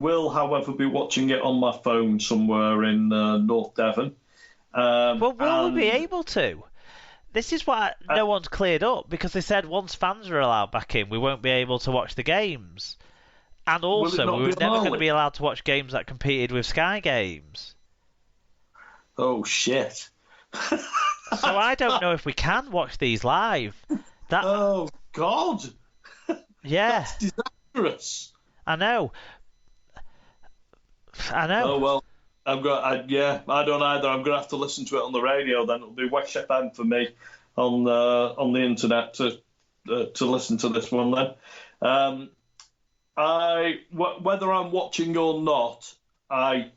will, however, be watching it on my phone somewhere in North Devon. Well, will we be And able to? This is what uh, no one's cleared up because they said once fans are allowed back in, we won't be able to watch the games. And will it also, we not were be never on going to early? be allowed to watch games that competed with Sky Games. Oh shit! So I don't know if we can watch these live. That, Oh God, yeah, that's disastrous. I know, I know. Oh well, yeah, I don't either. I'm gonna have to listen to it on the radio. Then it'll be West FM for me on the internet to listen to this one. Then, whether I'm watching or not, I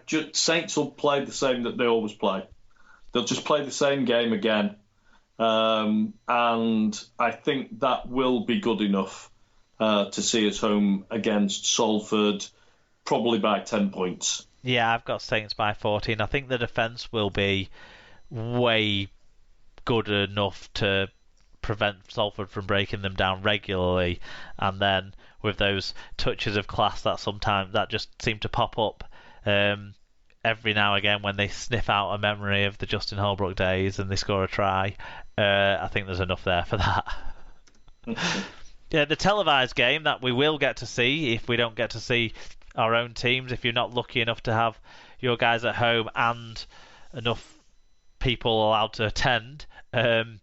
just Saints will play the same that they always play. They'll just play the same game again, and I think that will be good enough to see us home against Salford, probably by 10 points. Yeah, I've got Saints by 14. I think the defence will be way good enough to prevent Salford from breaking them down regularly, and then with those touches of class that just seem to pop up every now and again when they sniff out a memory of the Justin Holbrook days and they score a try. I think there's enough there for that. Yeah, the televised game that we will get to see if we don't get to see our own teams, if you're not lucky enough to have your guys at home and enough people allowed to attend. The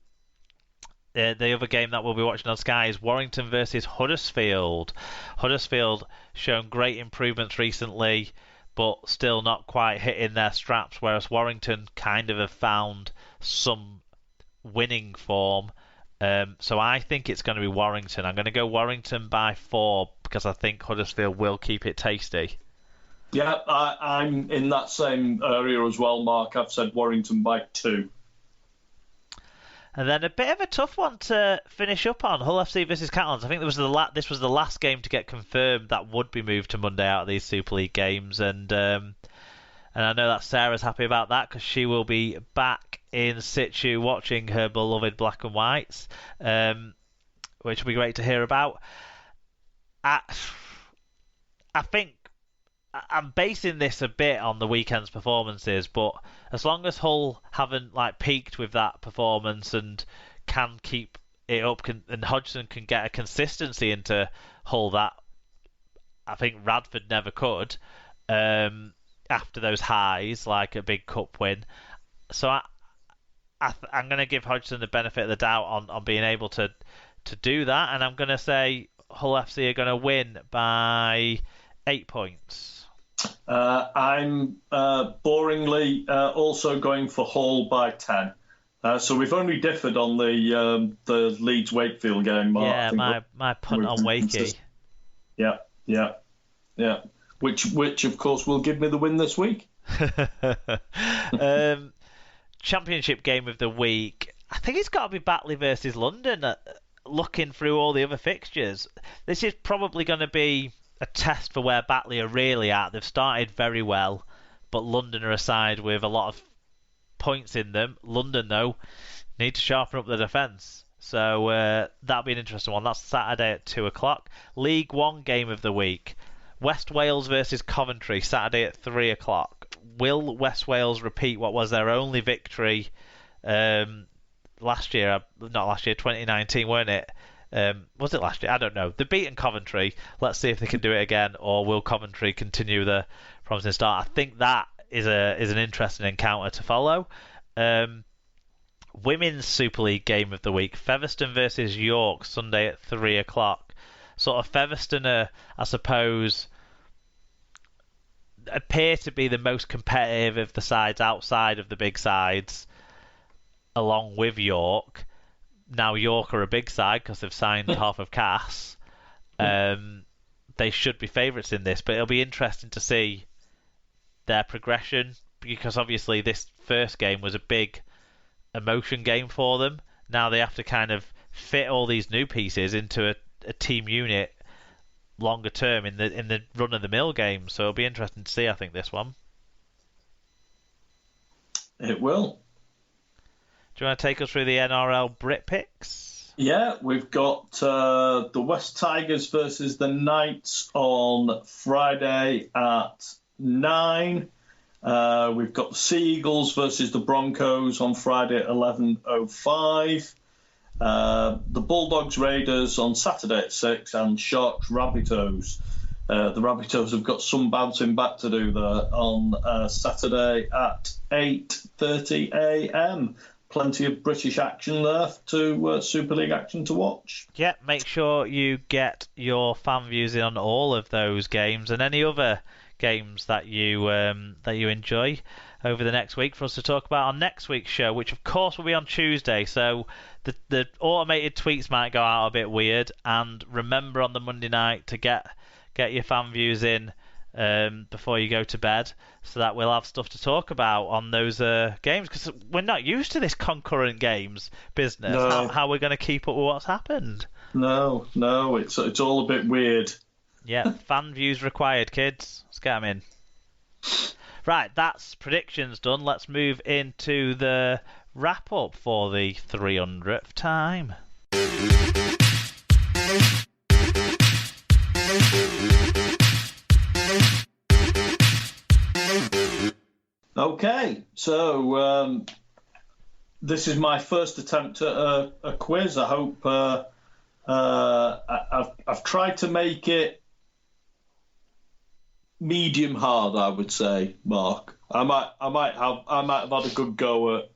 other game that we'll be watching on Sky is Warrington versus Huddersfield. Huddersfield shown great improvements recently, but still not quite hitting their straps, whereas Warrington kind of have found some winning form. So I think it's going to be Warrington. I'm going to go Warrington by 4 because I think Huddersfield will keep it tasty. Yeah, I'm in that same area as well, Mark. I've said Warrington by 2. And then a bit of a tough one to finish up on, Hull FC versus Catalans. I think this was the last game to get confirmed that would be moved to Monday out of these Super League games, and I know that Sarah's happy about that because she will be back in situ watching her beloved Black and Whites, which will be great to hear about. I think I'm basing this a bit on the weekend's performances, but as long as Hull haven't peaked with that performance and can keep it up, and Hodgson can get a consistency into Hull that I think Radford never could after those highs, like a big cup win. So I'm going to give Hodgson the benefit of the doubt on being able to do that, and I'm going to say Hull FC are going to win by 8 points. I'm boringly also going for Hull by 10. So we've only differed on the Leeds Wakefield game, Mark. Yeah, I think my punt on Wakey. Yeah. Which of course will give me the win this week. Championship game of the week. I think it's got to be Batley versus London. Looking through all the other fixtures, this is probably going to be a test for where Batley are really at. They've started very well, but London are a side with a lot of points in them. London, though, need to sharpen up the defence. So that'll be an interesting one. That's Saturday at 2 o'clock. League One game of the week. West Wales versus Coventry, Saturday at 3 o'clock. Will West Wales repeat what was their only victory last year? Not last year, 2019, weren't it? Was it last year? I don't know. They've beaten Coventry. Let's see if they can do it again, or will Coventry continue the promising start? I think that is an interesting encounter to follow. Women's Super League game of the week: Featherstone versus York, Sunday at 3 o'clock. Sort of Featherstone are, I suppose, appear to be the most competitive of the sides outside of the big sides, along with York. Now York are a big side because they've signed half of Cass. They should be favourites in this, but it'll be interesting to see their progression because obviously this first game was a big emotion game for them. Now they have to kind of fit all these new pieces into a team unit longer term in the run of the mill game. So it'll be interesting to see, I think, this one. It will. Do you want to take us through the NRL Brit picks? Yeah, we've got the West Tigers versus the Knights on Friday at 9. We've got the Sea Eagles versus the Broncos on Friday at 11:05. The Bulldogs Raiders on Saturday at 6, and Sharks Rabbitohs. The Rabbitohs have got some bouncing back to do there on Saturday at 8:30 a.m. Plenty of British action there to Super League action to watch. Yeah, make sure you get your fan views in on all of those games and any other games that you enjoy over the next week for us to talk about on next week's show, which of course will be on Tuesday. So the automated tweets might go out a bit weird, and remember on the Monday night to get your fan views in before you go to bed, so that we'll have stuff to talk about on those games, because we're not used to this concurrent games business. No. How we're going to keep up with what's happened? No, it's all a bit weird. Yeah, fan views required, kids. Let's get them in. Right, that's predictions done. Let's move into the wrap up for the 300th time. Okay, so this is my first attempt at a quiz. I hope I've tried to make it medium hard, I would say, Mark. I might have had a good go at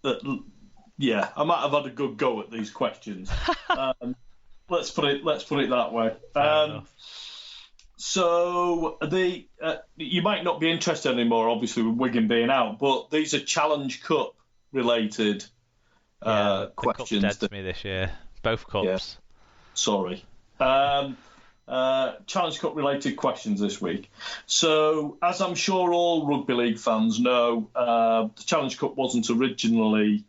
I might have had a good go at these questions. Let's put it that way. So you might not be interested anymore, obviously, with Wigan being out, but these are Challenge Cup related questions. The Cup's dead to me this year. Both cups. Yeah. Sorry. Challenge Cup related questions this week. So, as I'm sure all rugby league fans know, the Challenge Cup wasn't originally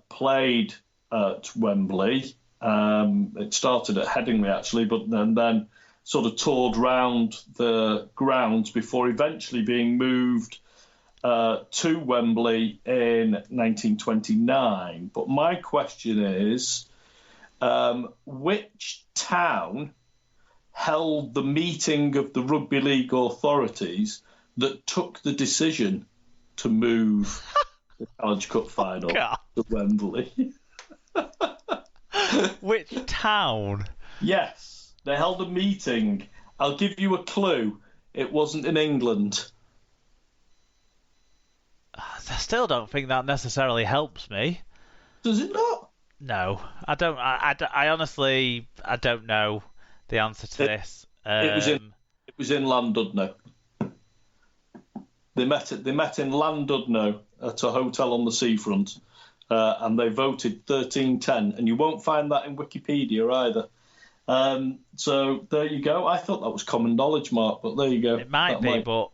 played at Wembley. It started at Headingley, actually, but then sort of toured round the grounds before eventually being moved to Wembley in 1929. But my question is, which town held the meeting of the rugby league authorities that took the decision to move the Challenge Cup final to Wembley? Which town? Yes, they held a meeting. I'll give you a clue. It wasn't in England. I still don't think that necessarily helps me. Does it not? No, I don't. I honestly, I don't know the answer to this. It was in Llandudno. They met in Llandudno at a hotel on the seafront, and they voted 13-10, and you won't find that in Wikipedia either. So there you go. I thought that was common knowledge, Mark, but there you go. It might be, but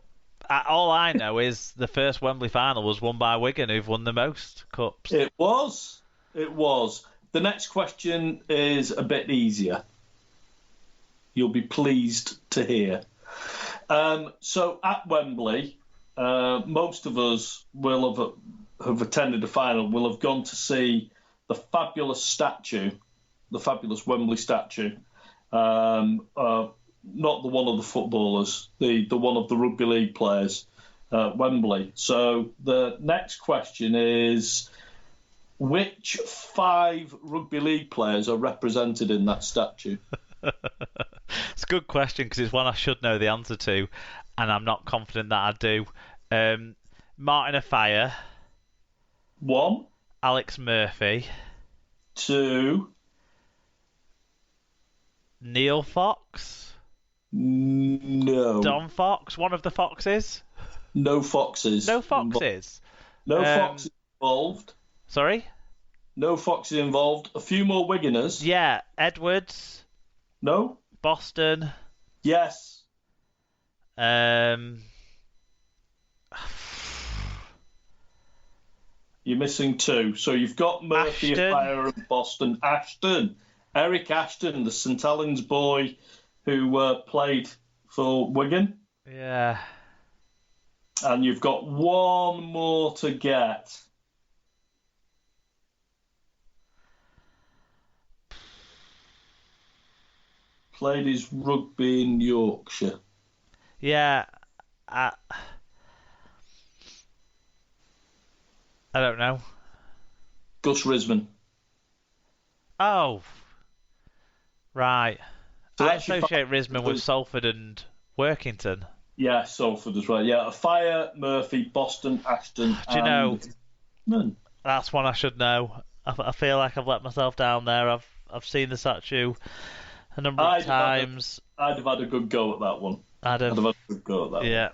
all I know is the first Wembley final was won by Wigan, who've won the most cups. It was. The next question is a bit easier. You'll be pleased to hear. So at Wembley, most of us will have attended a final, will have gone to see the fabulous statue, the fabulous Wembley statue. Not the one of the footballers, the one of the rugby league players at Wembley. So the next question is, which 5 rugby league players are represented in that statue? It's a good question because it's one I should know the answer to, and I'm not confident that I do. Martin Afire. 1. Alex Murphy. 2. Neil Fox. No. Don Fox. One of the Foxes. No Foxes. No Foxes. No Foxes involved. Sorry? No Foxes involved. A few more Wiganers. Yeah. Edwards. No. Boston. Yes. You're missing 2. So you've got Murphy, Fire, and Boston. Ashton. Eric Ashton, the St Helens boy who played for Wigan. Yeah. And you've got one more to get. played his rugby in Yorkshire. Yeah, I don't know. Gus Risman. Oh, right. So I that's your associate five. Risman with Salford and Workington. Yeah, Salford as well. Yeah, Fire, Murphy, Boston, Ashton, Do you know, and None. that's one I should know. I feel like I've let myself down there. I've seen the statue a number of times. I'd have had a good go at that one. I'd have had a good go at that yeah. one.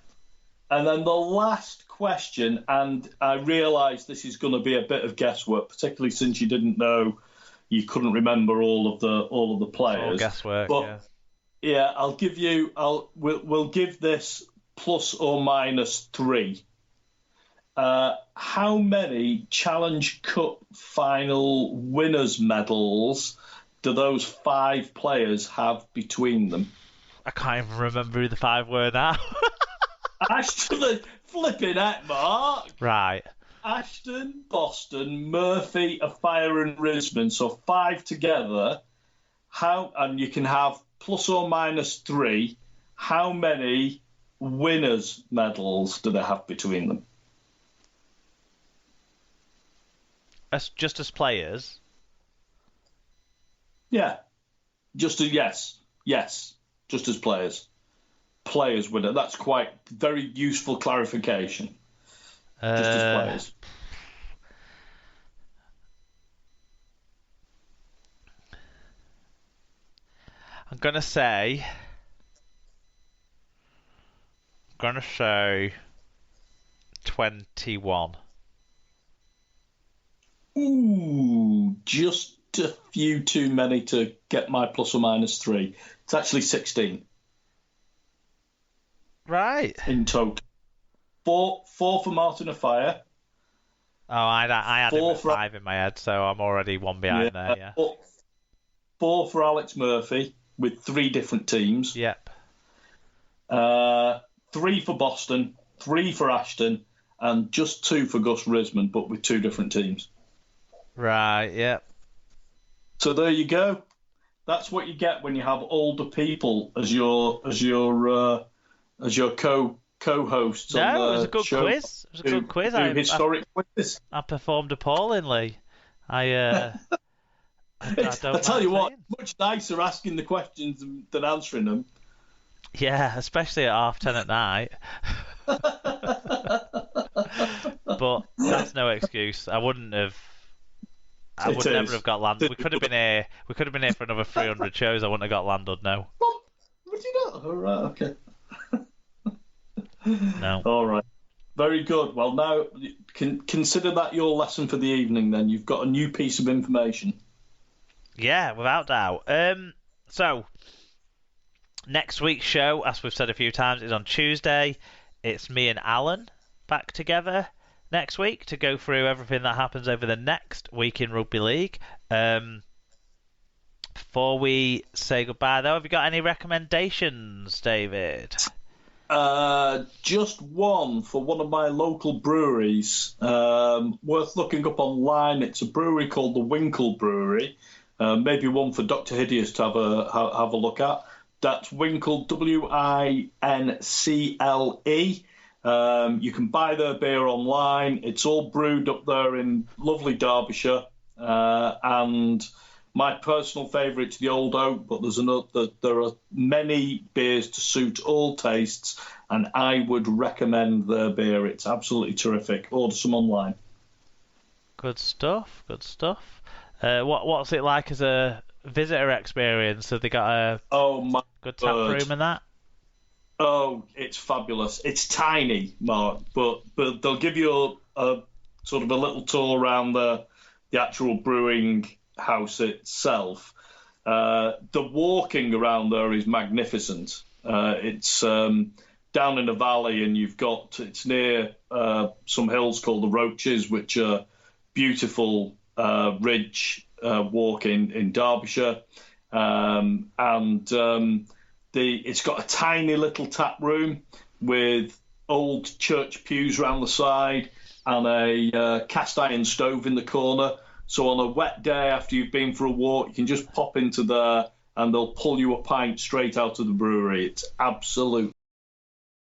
And then the last question, and I realise this is going to be a bit of guesswork, particularly since you didn't know, you couldn't remember all of the players. All guesswork, but, yeah. We'll give this plus or minus 3. How many Challenge Cup final winners' medals do those 5 players have between them? I can't even remember who the 5 were now. Ashton, flipping heck, Mark. Right. Ashton, Boston, Murphy, Fire, and Risman. So 5 together. And you can have plus or minus 3. How many winners' medals do they have between them? Just as players? Yeah. Yes, just as players. Players winner. That's quite very useful clarification. Just as players. I'm gonna say 21. Ooh, just a few too many to get my plus or minus 3. It's actually 16. Right. In total. 4 for Martin of Fire. Oh, I had him at 5 in my head, so I'm already one behind there, yeah. 4 for Alex Murphy with 3 different teams. Yep. 3 for Boston, 3 for Ashton, and just 2 for Gus Risman, but with 2 different teams. Right, yep. So there you go. That's what you get when you have older people as your co-hosts. No, it was a good show. quiz. It was a good quiz. Historic quiz. I performed appallingly. I tell you what, much nicer asking the questions than answering them. Yeah, especially at 10:30 at night. But that's no excuse. I would never have got landed. We could have been here for another 300 shows. I wouldn't have got landed. No. Would you not? All right. Okay. No. All right. Very good. Well, now consider that your lesson for the evening. Then you've got a new piece of information. Yeah, without doubt. So next week's show, as we've said a few times, is on Tuesday. It's me and Alan back together next week to go through everything that happens over the next week in rugby league. Before we say goodbye, though, have you got any recommendations, David? Just one for one of my local breweries. Worth looking up online. It's a brewery called the Winkle Brewery. Maybe one for Dr. Hideous to have a look at. That's Winkle, Wincle. You can buy their beer online. It's all brewed up there in lovely Derbyshire. And my personal favourite's the Old Oak, but there are many beers to suit all tastes, and I would recommend their beer. It's absolutely terrific. Order some online. Good stuff. What's it like as a visitor experience? Have they got a good tap room and that? Oh, it's fabulous. It's tiny, Mark, but they'll give you a sort of a little tour around the actual brewing house itself. The walking around there is magnificent. It's down in a valley, and it's near some hills called the Roaches, which are beautiful ridge walk in Derbyshire, it's got a tiny little tap room with old church pews around the side and a cast iron stove in the corner. So on a wet day after you've been for a walk, you can just pop into there and they'll pull you a pint straight out of the brewery. It's absolute